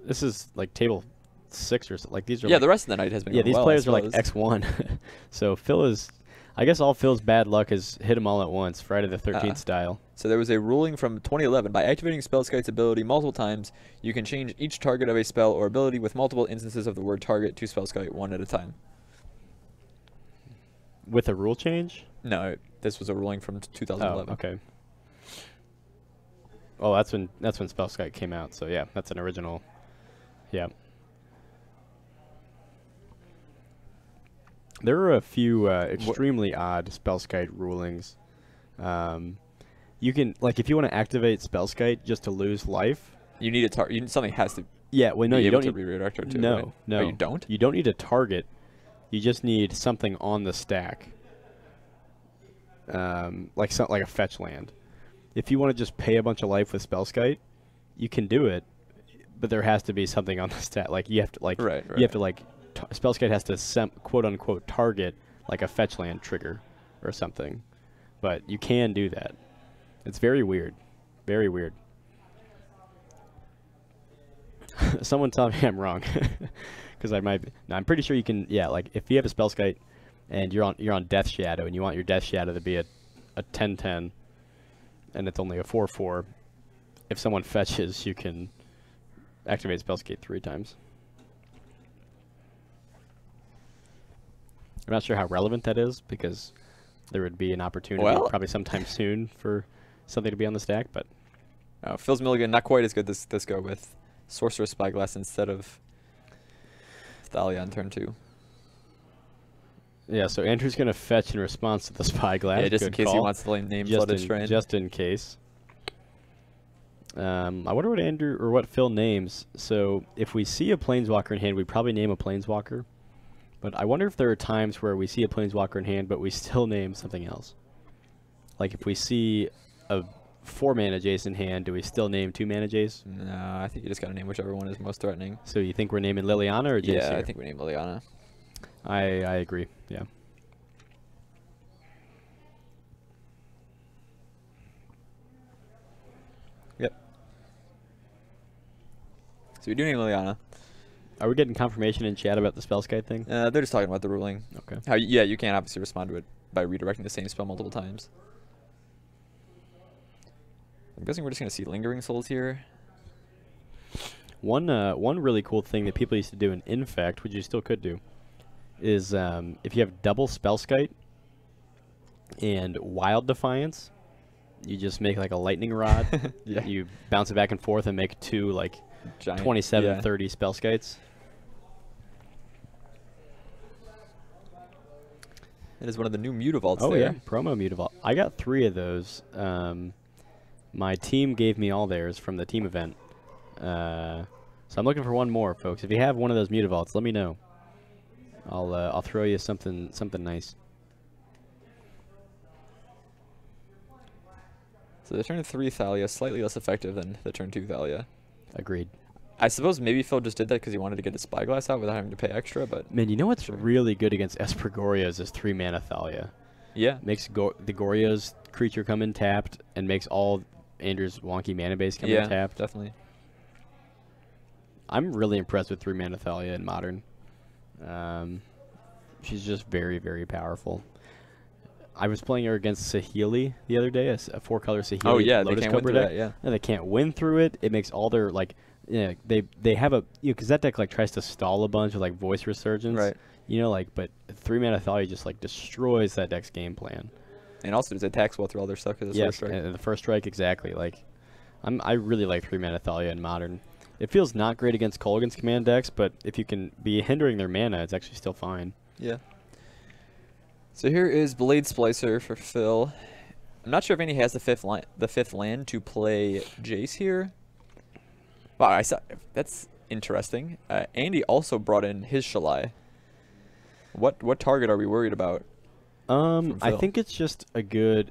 This is like table 6 or something. Like these are. Yeah, like, the rest of the night has been. Yeah, going these well, players are like X1. So Phil is. I guess all Phil's bad luck is hit them all at once, Friday the 13th style. So there was a ruling from 2011. By activating Spellskite's ability multiple times, you can change each target of a spell or ability with multiple instances of the word target to Spellskite 1 at a time. With a rule change? No, this was a ruling from 2011. Oh, okay. Oh, that's when Spellskite came out. So yeah, that's an original. Yeah. There are a few extremely odd Spellskite rulings. You can, like, if you want to activate Spellskite just to lose life. You need a target. Something has to. Yeah, well, no, you don't need to redirect it too. No, right? no. Oh, you don't. You don't need a target. You just need something on the stack. Like a fetch land. If you want to just pay a bunch of life with Spellskite, you can do it, but there has to be something on the stack. Like you have to like right. You have to like. Spellskite has to quote unquote target like a fetch land trigger or something, but you can do that. It's very weird, very weird. Someone tell me I'm wrong, because I might. No, I'm pretty sure you can. Yeah, like if you have a Spellskite and you're on Death Shadow and you want your Death Shadow to be a 10/10, and it's only a 4/4. If someone fetches, you can activate Spellskite 3 times. I'm not sure how relevant that is, because there would be an opportunity probably sometime soon for something to be on the stack, but... Phil's Milligan, not quite as good this go with Sorcerer's Spyglass instead of Thalia on turn 2. Yeah, so Andrew's going to fetch in response to the Spyglass. Yeah, just in case he wants to name Flooded Shrine. Just in case. I wonder what Andrew, or what Phil names. So if we see a Planeswalker in hand, we probably name a Planeswalker. But I wonder if there are times where we see a Planeswalker in hand, but we still name something else. Like if we see a 4-mana Jace in hand, do we still name 2-mana Jace? No, I think you just got to name whichever one is most threatening. So you think we're naming Liliana or Jace? Yeah, here? I think we name Liliana. I agree, yeah. Yep. So we do name Liliana. Are we getting confirmation in chat about the Spellskite thing? They're just talking about the ruling. Okay. How you can't obviously respond to it by redirecting the same spell multiple times. I'm guessing we're just going to see Lingering Souls here. One really cool thing that people used to do in Infect, which you still could do, is if you have double Spellskite and Wild Defiance, you just make like a lightning rod. Yeah. You bounce it back and forth and make 2 like giant 27, 30 Spellskites. It is one of the new Mutavaults Oh there. yeah, promo Mutavault. I got 3 of those. My team gave me all theirs from the team event. So I'm looking for one more, folks. If you have one of those Mutavaults, let me know. I'll throw you something nice. So the turn 3 Thalia slightly less effective than the turn 2 Thalia. Agreed. I suppose maybe Phil just did that because he wanted to get a Spyglass out without having to pay extra, but... Man, you know what's really good against Esper Goryo is 3-mana Thalia. Yeah. Makes the Goryo's creature come in tapped and makes all Andrew's wonky mana base come in tapped. Definitely. I'm really impressed with 3-mana Thalia in Modern. She's just very, very powerful. I was playing her against Saheeli the other day, a 4-color Saheeli. Oh yeah, Lotus they can't win Cobra through deck. that, yeah. No, they can't win through it. It makes all their, like, yeah, they have a, because that deck, like, tries to stall a bunch with, like, Voice Resurgence. Right. You know, like, but 3-mana Thalia just, like, destroys that deck's game plan. And also it attacks well through all their stuff because it's first strike. And the first strike, exactly. Like, I really like 3-mana Thalia in Modern. It feels not great against Kolaghan's command decks, but if you can be hindering their mana, it's actually still fine. Yeah. So here is Blade Splicer for Phil. I'm not sure if Andy has the fifth land to play Jace here. Wow, I saw that's interesting. Andy also brought in his Shalai. What target are we worried about? I think it's just a good.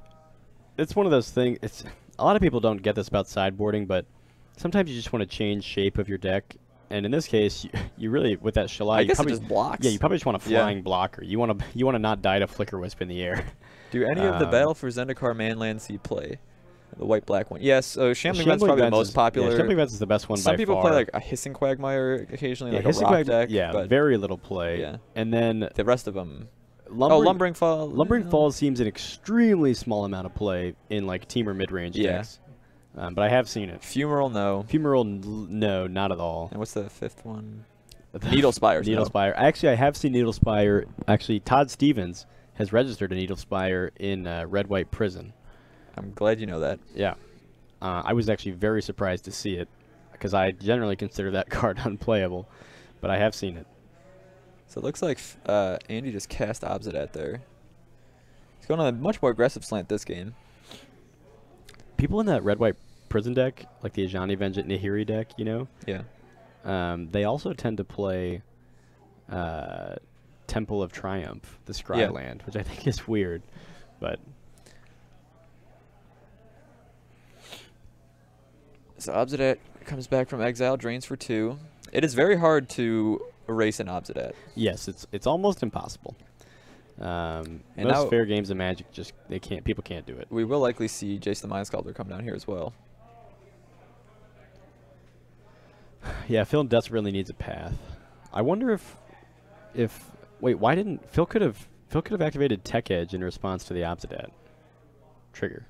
It's one of those things. It's a lot of people don't get this about sideboarding, but sometimes you just want to change shape of your deck. And in this case, you really, with that Shalai, I you guess probably it just blocks. Yeah, you probably just want a flying blocker. You want to not die to Flicker Wisp in the air. Do any of the Battle for Zendikar manlands see play? The white-black one. Yes, so Shambling Vents probably the most popular. Yeah, Shambling Vents is the best one by far. Some people play like a Hissing Quagmire occasionally, like a Hissing rock deck. Yeah, but very little play. Yeah. And then the rest of them. Lumbering Fall. Lumbering Falls seems an extremely small amount of play in like team or mid-range decks. But I have seen it. Fumarole, no. Fumarole, no, not at all. And what's the fifth one? Needlespire. Needlespire. Actually, I have seen Needlespire. Actually, Todd Stevens has registered a Needlespire in Red-White Prison. I'm glad you know that. Yeah. I was actually very surprised to see it, because I generally consider that card unplayable, but I have seen it. So it looks like Andy just cast Obsidat there. He's going on a much more aggressive slant this game. People in that Red-White Prison deck, like the Ajani Vengeant Nahiri deck, you know? Yeah. They also tend to play Temple of Triumph, the Scry land, which I think is weird, but... So Obsidat comes back from exile, drains for 2. It is very hard to erase an Obsidat. Yes, it's almost impossible. Most fair games of Magic people can't do it. We will likely see Jace the Mind Sculptor come down here as well. Yeah, Phil desperately needs a path. I wonder if wait, why didn't Phil could have activated Tech Edge in response to the Obsidat trigger.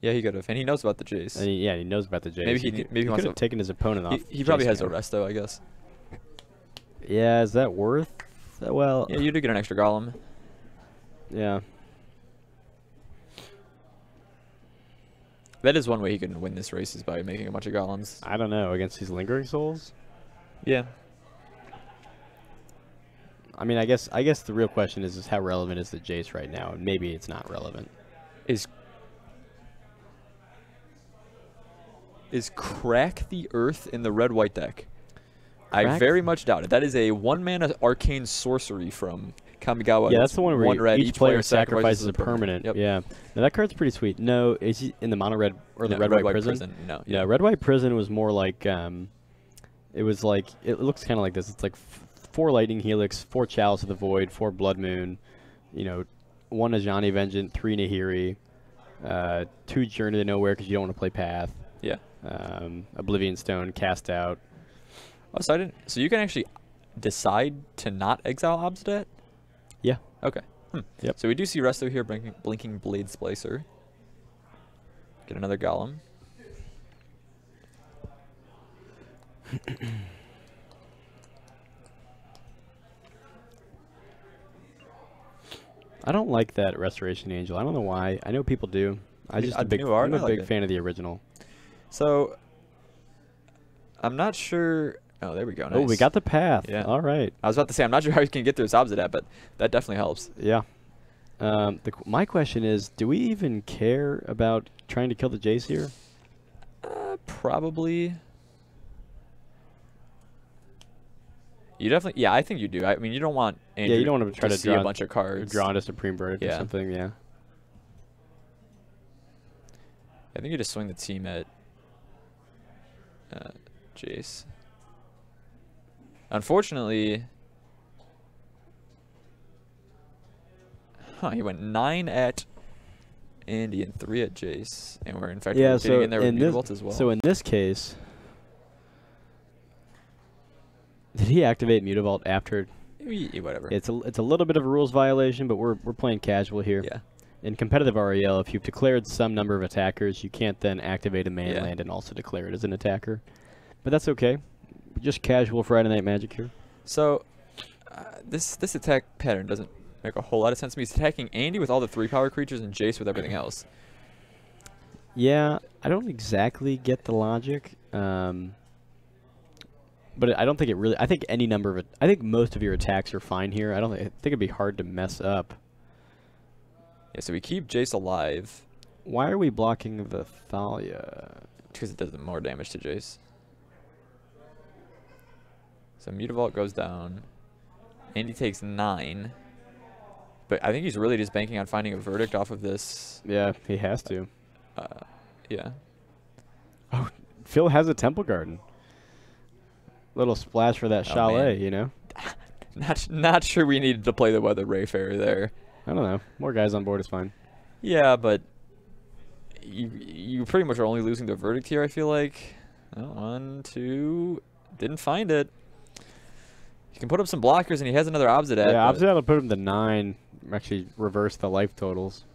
Yeah, he could have, and he knows about the Jace. And he knows about the Jace. Maybe he could have taken his opponent off. He probably has a resto, I guess. Yeah, is that worth? Well, yeah, you do get an extra golem. Yeah. That is one way he can win this race, is by making a bunch of golems. I don't know, against these Lingering Souls. Yeah. I mean, I guess the real question is how relevant is the Jace right now? And maybe it's not relevant. Is Crack the Earth in the red-white deck? I very much doubt it. That is a 1-mana arcane sorcery from Kamigawa. Yeah, that's the one where each player sacrifices a permanent. Yep. Yeah. Now, that card's pretty sweet. No, is he in the mono-red or the red-white prison? No. Yeah, red-white prison was more like, it looks kind of like this. It's like 4 Lightning Helix, 4 Chalice of the Void, 4 Blood Moon, 1 Ajani Vengeant, 3 Nahiri, 2 Journey to Nowhere because you don't want to play Path. Yeah. Oblivion Stone, Cast Out. Oh, so you can actually decide to not exile Obsidat? Yeah. Okay. Yep. So we do see Resto here, Blinking Blade Splicer. Get another Golem. I don't like that Restoration Angel. I don't know why. I know people do. I'm a big fan of the original. So, I'm not sure. Oh, there we go. Nice. Oh, we got the path. Yeah. All right. I was about to say, I'm not sure how you can get through this Obsidat, but that definitely helps. Yeah. My question is, do we even care about trying to kill the Jace here? Probably. You definitely, yeah, I think you do. I mean, you don't want Andrew you don't want to try to see a bunch of cards. Draw into Supreme Verdict or something, yeah. I think you just swing the team at Jace. Unfortunately, he went 9 at Andy and 3 at Jace, and we're in fact getting in there with Mutavault as well. So in this case, did he activate Mutavault after? Whatever. It's a little bit of a rules violation, but we're playing casual here. Yeah. In competitive REL, if you've declared some number of attackers, you can't then activate a main land and also declare it as an attacker. But that's okay. Just casual Friday Night Magic here. So this attack pattern doesn't make a whole lot of sense to me. He's attacking Andy with all the 3-power creatures and Jace with everything else. Yeah, I don't exactly get the logic. But I don't think it really... I think any number of... I think most of your attacks are fine here. I think it'd be hard to mess up. Yeah, so we keep Jace alive. Why are we blocking the Thalia? Because it does more damage to Jace. So Mutavault goes down. Andy takes 9. But I think he's really just banking on finding a verdict off of this. Yeah, he has to. Yeah. Oh, Phil has a Temple Garden. Little splash for that chalet, you know? Not sure we needed to play the Weather Wayfarer there. I don't know. More guys on board is fine. Yeah, but you pretty much are only losing the verdict here, I feel like. Oh, 1, 2, didn't find it. He can put up some blockers, and he has another Obsidat. Yeah, Obsidat will put him to 9. Actually, reverse the life totals.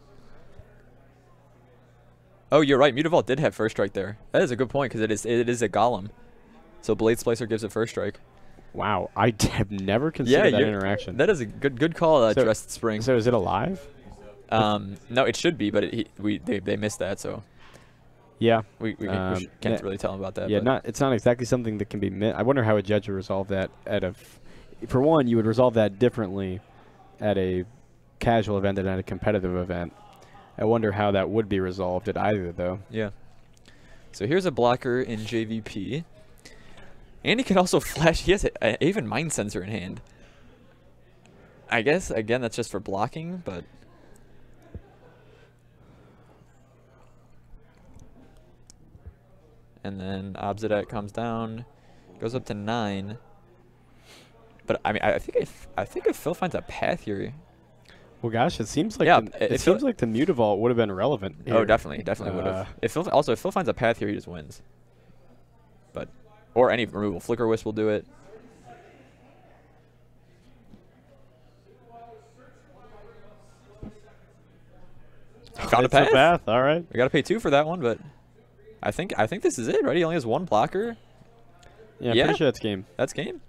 Oh, you're right. Mutavault did have first strike there. That is a good point, because it is a Golem. So Blade Splicer gives it first strike. Wow, I have never considered that interaction. That is a good call, Dressed Spring. So is it alive? No, it should be, but they missed that, so. Yeah, we can't really tell him about that. Yeah, it's not exactly something that can be I wonder how a judge would resolve that for one, you would resolve that differently at a casual event than at a competitive event. I wonder how that would be resolved at either, though. Yeah. So here's a blocker in JVP. And he can also flash. He has even Mind Sensor in hand. I guess, again, that's just for blocking, but... And then Obsidat comes down, goes up to 9. But I mean, I think if Phil finds a path here. Well, gosh, it seems like it seems like the Mutavault would have been relevant here. Oh, definitely would have. If Phil finds a path here, he just wins. But or any removal, Flicker Wisp will do it. Found a path. path. All right. We got to pay 2 for that one, but I think this is it, right? He only has 1 blocker. Yeah, I'm pretty sure that's game. That's game.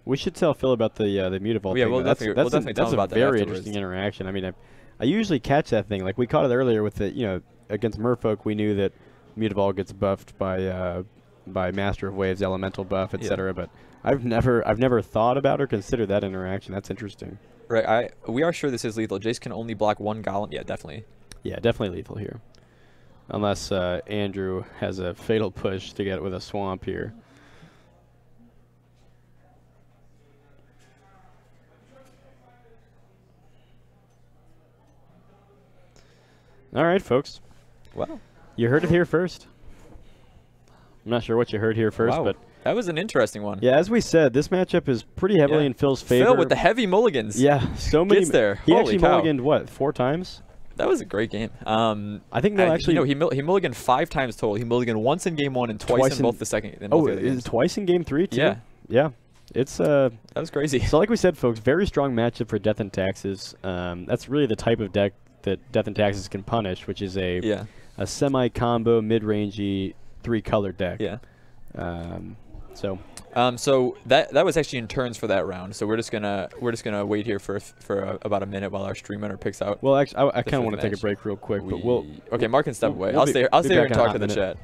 We should tell Phil about the Mutavault. Yeah, thing. we'll definitely tell him about that. That's a very afterwards. interesting interaction. I mean, I usually catch that thing. Like we caught it earlier with the against Merfolk. We knew that Mutavault gets buffed by Master of Waves, Elemental buff, etc. But I've never thought about or considered that interaction. That's interesting. Right. We are sure this is lethal. Jace can only block 1 Golem. Yeah, definitely. Yeah, definitely lethal here. Unless Andrew has a fatal push to get it with a swamp here. All right, folks. Well, you heard it here first. I'm not sure what you heard here first, but that was an interesting one. Yeah, as we said, this matchup is pretty heavily in Phil's favor. Phil with the heavy mulligans. Yeah, so many. Gets there. He Holy actually cow. mulliganed what, 4 times? That was a great game. I think no, actually, he mulliganed 5 times total. He mulliganed once in game 1 and twice in both the second. Is it twice in game 3 too? Yeah. It's that was crazy. So like we said, folks, very strong matchup for Death and Taxes. That's really the type of deck that Death and Taxes can punish, which is a semi-combo, mid-rangey, 3-color deck. Yeah. So that was actually in turns for that round. So we're just gonna wait here for about a minute while our stream runner picks out. Well, actually, I kind of want to take a break real quick, but okay, Mark can step away. I'll stay here and talk to the chat.